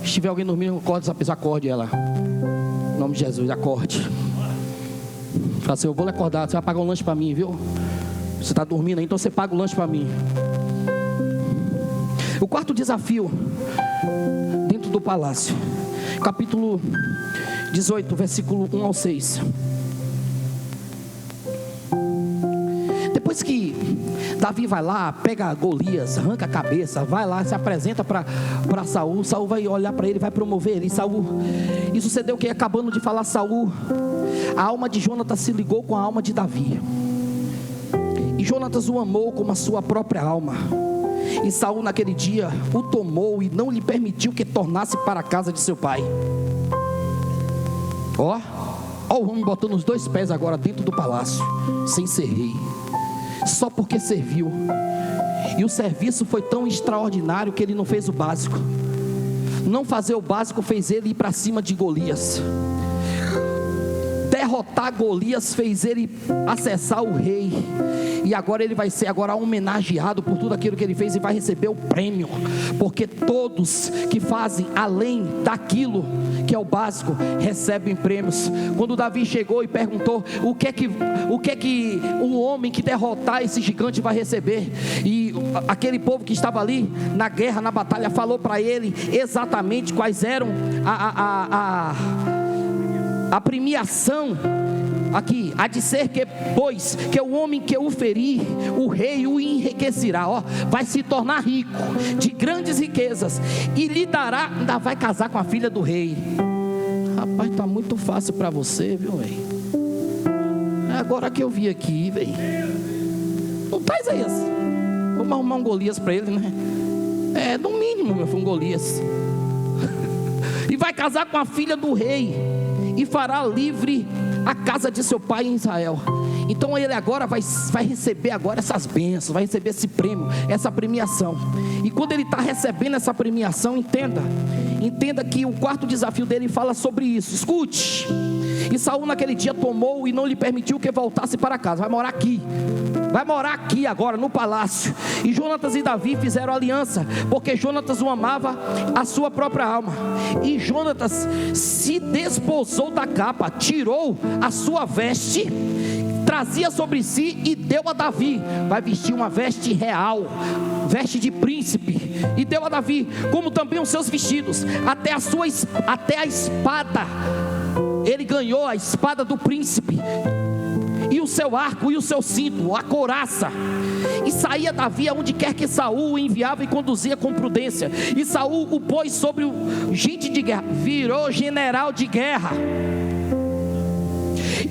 Se tiver alguém dormindo, acorde ela. Em nome de Jesus, acorde. Fala assim, eu vou lhe acordar, você vai pagar um lanche para mim, viu? Você tá dormindo aí, então você paga o lanche para mim. O quarto desafio, dentro do palácio. Capítulo 18, versículo 1 ao 6. Depois que Davi vai lá, pega Golias, arranca a cabeça, vai lá, se apresenta para Saul. Saul vai olhar para ele, vai promover ele. E sucedeu que, acabando de falar Saul, a alma de Jonatas se ligou com a alma de Davi. E Jonatas o amou como a sua própria alma. E Saul naquele dia o tomou e não lhe permitiu que tornasse para a casa de seu pai. Ó o homem botando os 2 pés agora dentro do palácio, sem ser rei, só porque serviu. E o serviço foi tão extraordinário que ele não fez o básico. Não fazer o básico fez ele ir para cima de Golias. Derrotar Golias fez ele acessar o rei. E agora ele vai ser homenageado por tudo aquilo que ele fez e vai receber o prêmio. Porque todos que fazem além daquilo que é o básico recebem prêmios. Quando Davi chegou e perguntou o que é que o homem que derrotar esse gigante vai receber, e aquele povo que estava ali na guerra, na batalha, falou para ele exatamente quais eram a premiação aqui, há de ser que, pois, que o homem que o ferir, o rei o enriquecerá, vai se tornar rico, de grandes riquezas, e lhe dará, ainda vai casar com a filha do rei. Rapaz, tá muito fácil para você, viu, velho? É agora que eu vi aqui, velho. Não tá, Isaías? Vamos arrumar um Golias para ele, né? É, no mínimo, meu filho, um Golias. E vai casar com a filha do rei, e fará livre a casa de seu pai em Israel. Então ele agora vai receber agora essas bênçãos, vai receber esse prêmio, essa premiação. E quando ele está recebendo essa premiação, entenda que o quarto desafio dele fala sobre isso. Escute. E Saul naquele dia tomou e não lhe permitiu que voltasse para casa. Vai morar aqui agora no palácio. E Jonatas e Davi fizeram aliança, porque Jonatas o amava a sua própria alma. E Jonatas se desposou da capa, tirou a sua veste, trazia sobre si e deu a Davi. Vai vestir uma veste real, veste de príncipe, e deu a Davi, como também os seus vestidos, até a espada. Ele ganhou a espada do príncipe, e o seu arco e o seu cinto, a couraça. E saía Davi aonde quer que Saul o enviava, e conduzia com prudência. E Saul o pôs sobre o gente de guerra, virou general de guerra,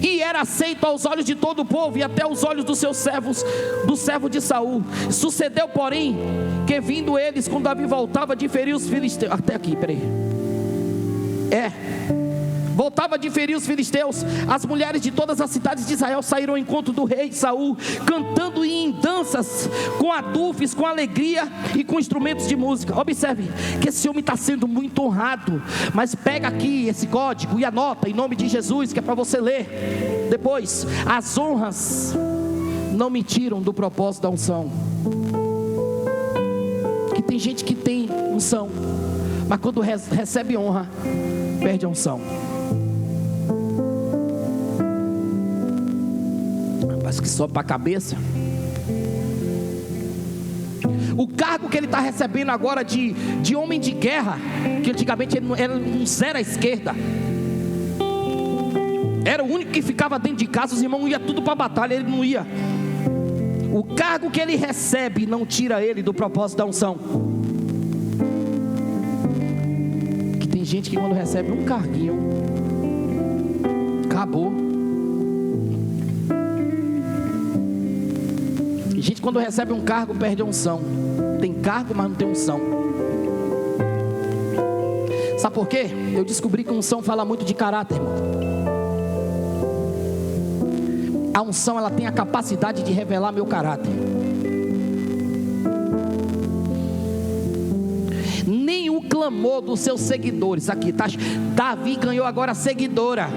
e era aceito aos olhos de todo o povo, e até aos olhos dos seus servos, do servo de Saul. Sucedeu, porém, que vindo eles, quando Davi voltava de ferir os filisteus, até aqui, peraí, voltava de ferir os filisteus, as mulheres de todas as cidades de Israel saíram ao encontro do rei Saul, cantando em danças, com adufes, com alegria e com instrumentos de música. Observe que esse homem está sendo muito honrado, mas pega aqui esse código e anota em nome de Jesus, que é para você ler depois. As honras não me tiram do propósito da unção. Que tem gente que tem unção, mas quando recebe honra, perde a unção. Parece que sobe para a cabeça. O cargo que ele está recebendo agora de homem de guerra, que antigamente ele era um zero à esquerda, era o único que ficava dentro de casa, os irmãos iam tudo para a batalha, ele não ia. O cargo que ele recebe não tira ele do propósito da unção. Que tem gente que quando recebe um carguinho, acabou. E gente quando recebe um cargo perde a unção. Tem cargo, mas não tem unção. Sabe por quê? Eu descobri que a unção fala muito de caráter, irmão. A unção, ela tem a capacidade de revelar meu caráter. Nem o clamor dos seus seguidores, aqui tá, Davi ganhou agora seguidora.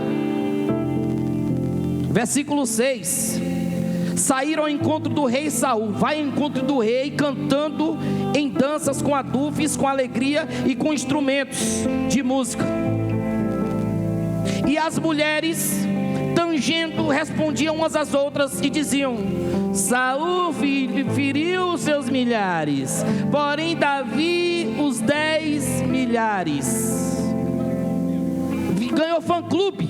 Versículo 6: saíram ao encontro do rei Saul. Vai ao encontro do rei cantando em danças, com adufes, com alegria e com instrumentos de música. E as mulheres, tangendo, respondiam umas às outras e diziam: Saul feriu seus milhares, porém Davi os 10 milhares. Ganhou fã-clube,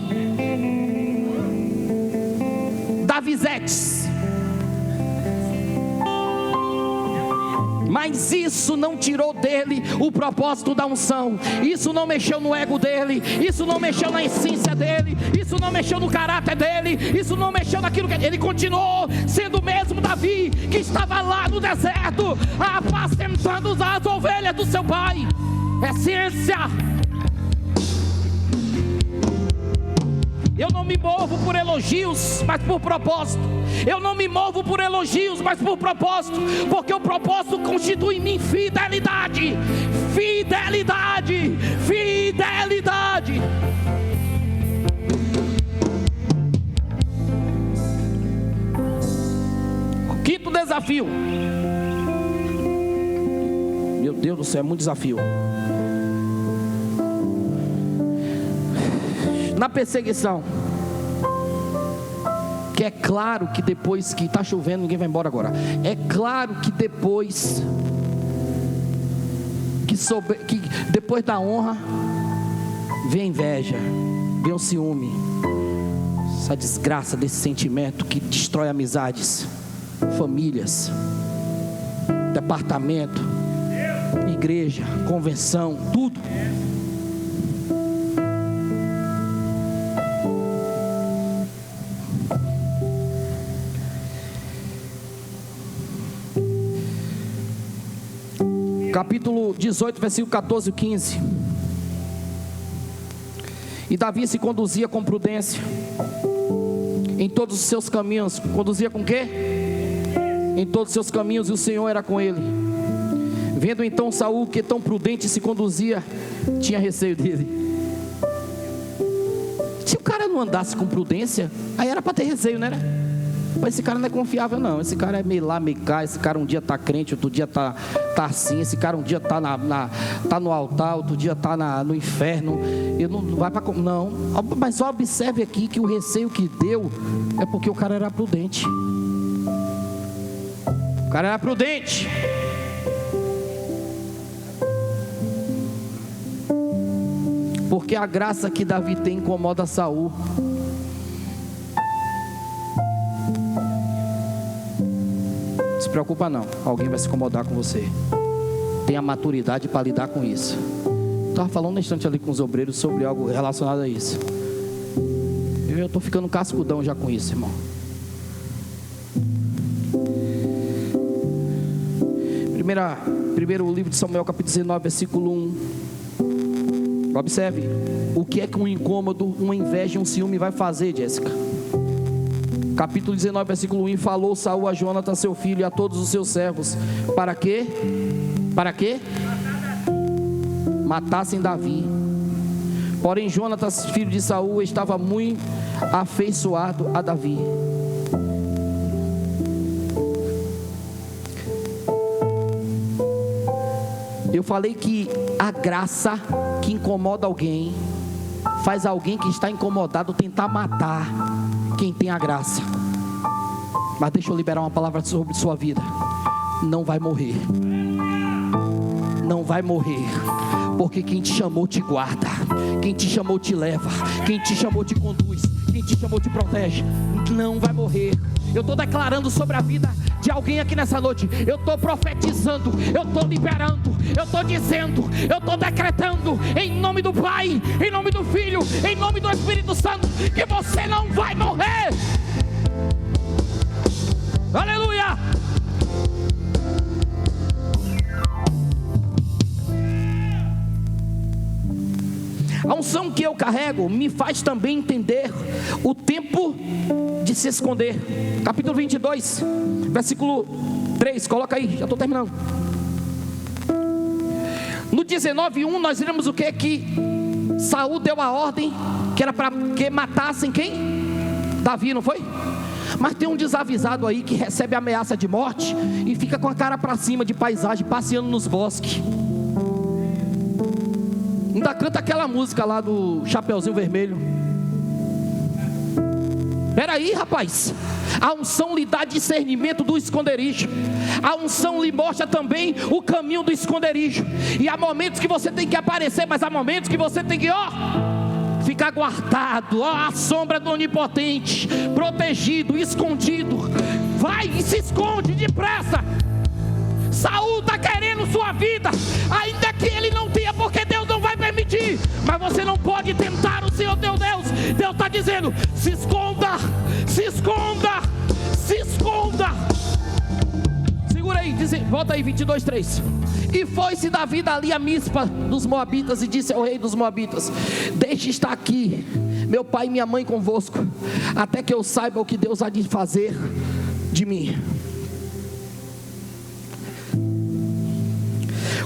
Davizetes. Mas isso não tirou dele o propósito da unção. Isso não mexeu no ego dele. Isso não mexeu na essência dele. Isso não mexeu no caráter dele. Isso não mexeu naquilo que ele continuou sendo o mesmo Davi, que estava lá no deserto, apacentando as ovelhas do seu pai. Essência. Eu não me movo por elogios, mas por propósito. Eu não me movo por elogios, mas por propósito, porque o propósito constitui em mim fidelidade. Fidelidade, fidelidade. O quinto desafio. Meu Deus do céu, é muito desafio. Na perseguição, que é claro que depois que está chovendo, ninguém vai embora agora. É claro que depois que depois da honra vem a inveja, vem o ciúme, essa desgraça desse sentimento que destrói amizades, famílias, departamento, igreja, convenção, tudo. Capítulo 18, versículo 14 e 15. E Davi se conduzia com prudência em todos os seus caminhos. Conduzia com quê? Em todos os seus caminhos, e o Senhor era com ele. Vendo então Saul que tão prudente se conduzia, tinha receio dele. Se o cara não andasse com prudência, aí era para ter receio, não era? Mas esse cara não é confiável não. Esse cara é meio lá, meio cá. Esse cara um dia está crente, outro dia está assim. Esse cara um dia está tá no altar, outro dia está no inferno. Ele não vai para... Não, mas só observe aqui que o receio que deu é porque o cara era prudente. O cara era prudente. Porque a graça que Davi tem incomoda Saul. Se preocupa não, alguém vai se incomodar com você. Tenha maturidade para lidar com isso. Estava falando um instante ali com os obreiros sobre algo relacionado a isso. Eu estou ficando cascudão já com isso, irmão. Primeiro livro de Samuel, capítulo 19, versículo 1. Observe, o que é que um incômodo, uma inveja e um ciúme vai fazer, Jéssica? Capítulo 19, versículo 1: falou Saul a Jonatã seu filho e a todos os seus servos. Para quê? Para quê? Matassem Davi. Porém Jonatã, filho de Saul, estava muito afeiçoado a Davi. Eu falei que a graça que incomoda alguém faz alguém que está incomodado tentar matar quem tem a graça. Mas deixa eu liberar uma palavra sobre sua vida. Não vai morrer. Não vai morrer. Porque quem te chamou te guarda. Quem te chamou te leva. Quem te chamou te conduz. Quem te chamou te protege. Não vai morrer. Eu estou declarando sobre a vida de alguém aqui nessa noite. Eu estou profetizando, eu estou liberando, eu estou dizendo, eu estou decretando, em nome do Pai, em nome do Filho, em nome do Espírito Santo, que você não vai morrer. Aleluia! A unção que eu carrego me faz também entender o tempo de se esconder. Capítulo 22, versículo 3, coloca aí, já estou terminando. No 19:1 nós vimos o que? Que Saul deu a ordem, que era para que matassem quem? Davi, não foi? Mas tem um desavisado aí que recebe ameaça de morte e fica com a cara para cima de paisagem, passeando nos bosques. Ainda canta aquela música lá do Chapeuzinho Vermelho. Peraí, rapaz. A unção lhe dá discernimento do esconderijo. A unção lhe mostra também o caminho do esconderijo. E há momentos que você tem que aparecer, mas há momentos que você tem que, ficar guardado, à sombra do Onipotente, protegido, escondido. Vai e se esconde depressa. Saul está querendo sua vida, ainda que ele não tenha, porque Deus não vai permitir. Mas você não pode tentar o Senhor teu Deus. Deus está dizendo: se esconda, se esconda, se esconda. Segura aí, volta aí, 22:3. E foi-se Davi dali a Mispa dos Moabitas e disse ao rei dos Moabitas: deixe estar aqui meu pai e minha mãe convosco, até que eu saiba o que Deus há de fazer de mim.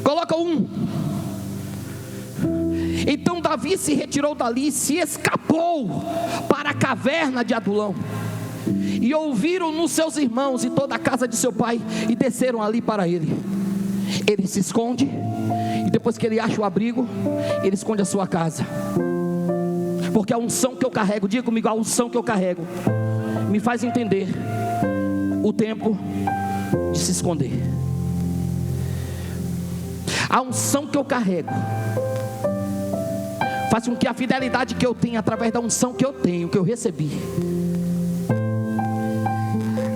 Coloca 1. Então Davi se retirou dali, se escapou para a caverna de Adulão. E ouviram nos seus irmãos e toda a casa de seu pai, e desceram ali para ele. Ele se esconde, e depois que ele acha o abrigo, ele esconde a sua casa. Porque a unção que eu carrego, diga comigo, a unção que eu carrego me faz entender o tempo de se esconder. A unção que eu carrego faz com que a fidelidade que eu tenho, através da unção que eu tenho, que eu recebi,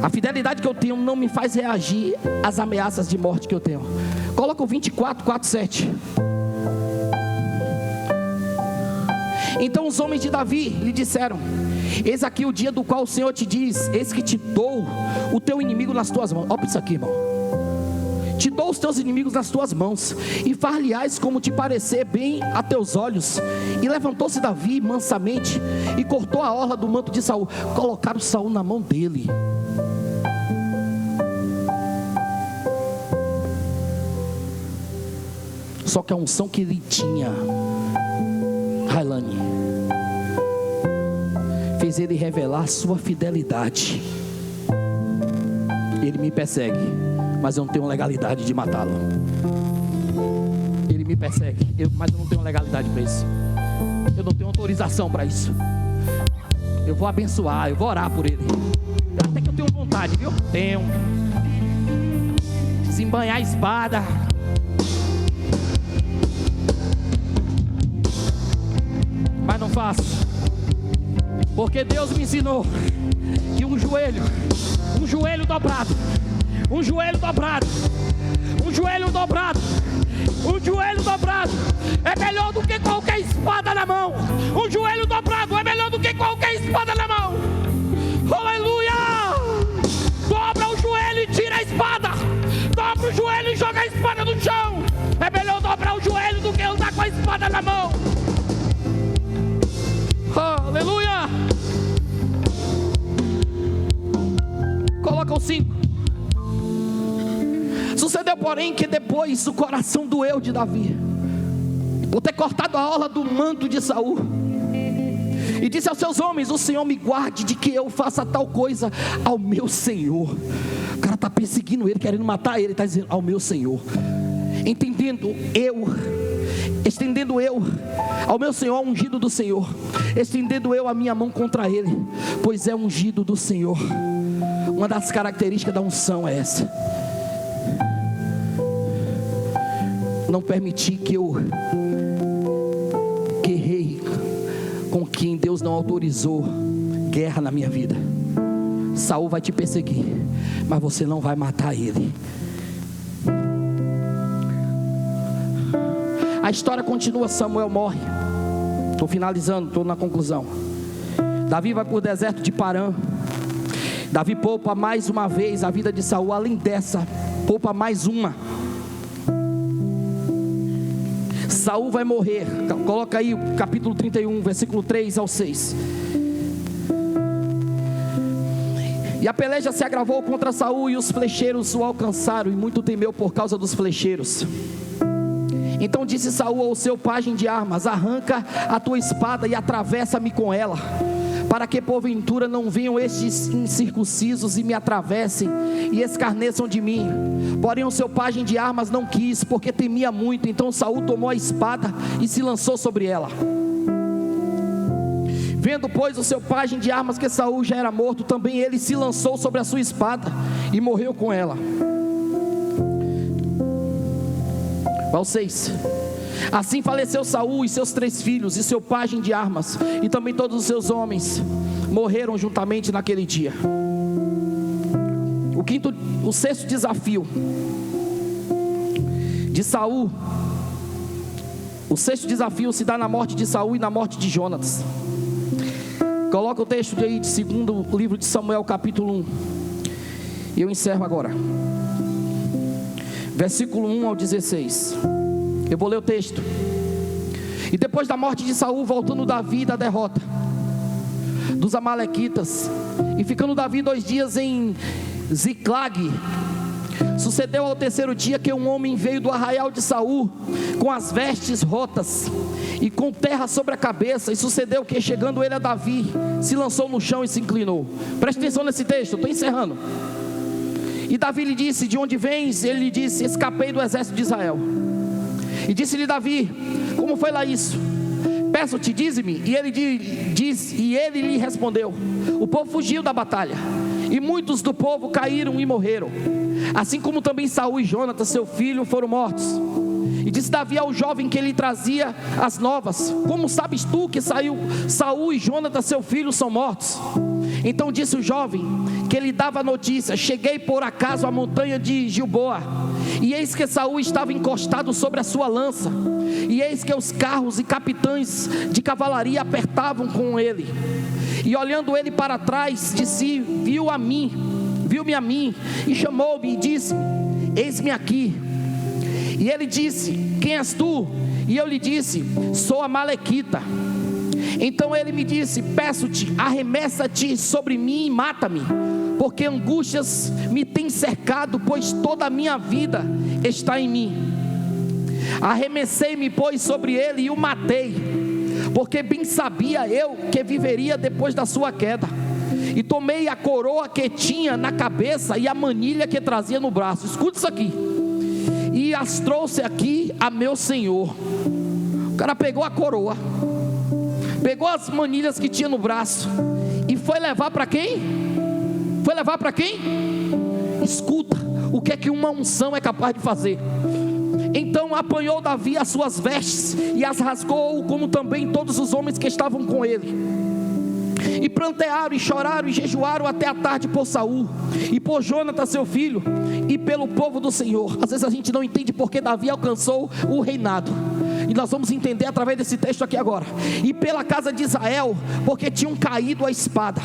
a fidelidade que eu tenho não me faz reagir às ameaças de morte que eu tenho. Coloca o 24:4-7. Então os homens de Davi lhe disseram: eis aqui o dia do qual o Senhor te diz: eis que te dou o teu inimigo nas tuas mãos. Olha isso aqui, irmão. Te dou os teus inimigos nas tuas mãos, e far-lhe-ás como te parecer bem a teus olhos. E levantou-se Davi mansamente e cortou a orla do manto de Saul. Colocaram Saul na mão dele. Só que a unção que ele tinha, Railane, fez ele revelar sua fidelidade. Ele me persegue, mas eu não tenho legalidade de matá-lo. Ele me persegue, mas eu não tenho legalidade para isso. Eu não tenho autorização para isso. Eu vou abençoar, eu vou orar por ele. Até que eu tenho vontade, viu? Tenho. Desembanhar a espada. Mas não faço. Porque Deus me ensinou que um joelho dobrado, um joelho dobrado é melhor do que qualquer espada na mão. Um joelho dobrado é melhor do que qualquer espada na mão. Aleluia! Dobra o joelho e tira a espada. Dobra o joelho e joga a espada no chão. É melhor dobrar o joelho do que andar com a espada na mão. Aleluia. Coloca o 5. Sucedeu, porém, que depois o coração doeu de Davi, por ter cortado a orla do manto de Saul, e disse aos seus homens: o Senhor me guarde de que eu faça tal coisa ao meu Senhor. O cara está perseguindo ele, querendo matar ele, está dizendo: ao meu Senhor. Estendendo eu ao meu Senhor, ungido do Senhor, estendendo eu a minha mão contra ele, pois é ungido do Senhor. Uma das características da unção é essa: não permitir que eu guerreie com quem Deus não autorizou guerra na minha vida. Saul vai te perseguir, mas você não vai matar ele. A história continua. Samuel morre. Estou finalizando, estou na conclusão. Davi vai para o deserto de Parã. Davi poupa mais uma vez a vida de Saul. Além dessa, poupa mais uma. Saul vai morrer. Coloca aí o capítulo 31, versículo 3 ao 6. E a peleja se agravou contra Saul, e os flecheiros o alcançaram, e muito temeu por causa dos flecheiros. Então disse Saul ao seu pajem de armas: arranca a tua espada e atravessa-me com ela, para que porventura não venham estes incircuncisos e me atravessem e escarneçam de mim. Porém o seu pajem de armas não quis, porque temia muito. Então Saul tomou a espada e se lançou sobre ela. Vendo, pois, o seu pajem de armas que Saul já era morto, também ele se lançou sobre a sua espada e morreu com ela. Ao 6. Assim faleceu Saul e seus 3 filhos, e seu pajem de armas, e também todos os seus homens morreram juntamente naquele dia. O 6º desafio de Saul. O 6º desafio se dá na morte de Saul e na morte de Jonatas. Coloca o texto aí de 2º livro de Samuel, capítulo 1. E eu encerro agora. Versículo 1 ao 16. Eu vou ler o texto. E depois da morte de Saul, voltando Davi da derrota dos amalequitas, e ficando Davi 2 dias em Ziclag, sucedeu ao 3º dia que um homem veio do arraial de Saul com as vestes rotas e com terra sobre a cabeça. E sucedeu que, chegando ele a Davi, se lançou no chão e se inclinou. Preste atenção nesse texto, eu estou encerrando. E Davi lhe disse: de onde vens? Ele lhe disse: escapei do exército de Israel. E disse-lhe Davi: como foi lá isso? Peço-te, dize-me. E ele lhe respondeu: o povo fugiu da batalha, e muitos do povo caíram e morreram, assim como também Saul e Jonatas seu filho foram mortos. E disse Davi ao jovem que lhe trazia as novas: como sabes tu que Saul e Jonatas seu filho são mortos? Então disse o jovem que lhe dava a notícia: cheguei por acaso à montanha de Gilboa, e eis que Saul estava encostado sobre a sua lança, e eis que os carros e capitães de cavalaria apertavam com ele. E olhando ele para trás de si, viu-me a mim, e chamou-me e disse: eis-me aqui. E ele disse: quem és tu? E eu lhe disse: sou amalequita. Então ele me disse: peço-te, arremessa-te sobre mim e mata-me, porque angústias me têm cercado, pois toda a minha vida está em mim. Arremessei-me, pois, sobre ele e o matei, porque bem sabia eu que viveria depois da sua queda. E tomei a coroa que tinha na cabeça e a manilha que trazia no braço. Escuta isso aqui. E as trouxe aqui a meu senhor. O cara pegou a coroa, pegou as manilhas que tinha no braço e foi levar para quem? Foi levar para quem? Escuta o que é que uma unção é capaz de fazer. Então apanhou Davi as suas vestes e as rasgou, como também todos os homens que estavam com ele. E prantearam e choraram e jejuaram até a tarde por Saul e por Jonatas seu filho e pelo povo do Senhor. Às vezes a gente não entende porque Davi alcançou o reinado, e nós vamos entender através desse texto aqui agora. E pela casa de Israel, porque tinham caído a espada.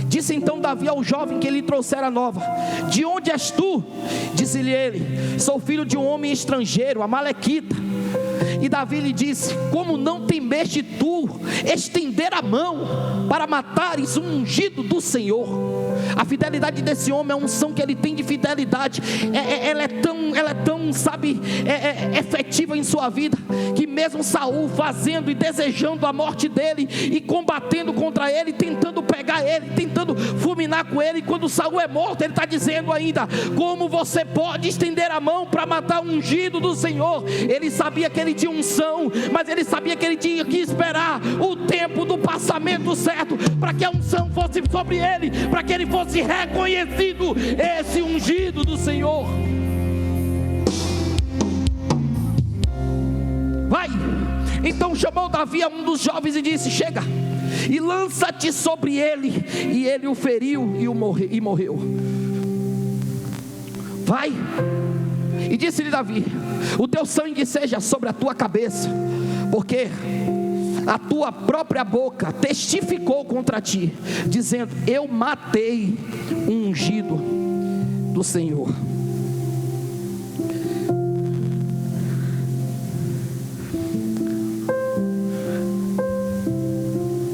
Disse então Davi ao jovem que lhe trouxera nova: de onde és tu? Disse-lhe ele: sou filho de um homem estrangeiro, amalequita. E Davi lhe disse: como não temeste tu estender a mão para matares um ungido do Senhor? A fidelidade desse homem, a unção que ele tem de fidelidade, ela é tão, sabe, efetiva em sua vida, que mesmo Saul fazendo e desejando a morte dele, e combatendo contra ele, tentando pegar ele, tentando fulminar com ele, e quando Saul é morto, ele está dizendo ainda: como você pode estender a mão para matar um ungido do Senhor? Ele sabia que ele tinha unção, mas ele sabia que ele tinha que esperar o tempo do passamento certo, para que a unção fosse sobre ele, para que ele fosse reconhecido, esse ungido do Senhor. Vai. Então chamou Davi a um dos jovens e disse: chega e lança-te sobre ele. E ele o feriu e morreu. Vai. E disse-lhe Davi: o teu sangue seja sobre a tua cabeça, porque a tua própria boca testificou contra ti, dizendo: eu matei um ungido do Senhor.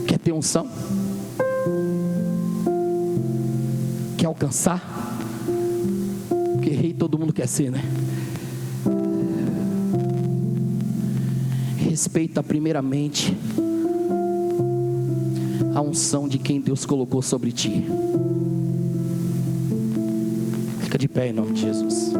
Quer ter unção? Quer alcançar? Porque rei todo mundo quer ser, né? Respeita primeiramente a unção de quem Deus colocou sobre ti. Fica de pé em nome de Jesus.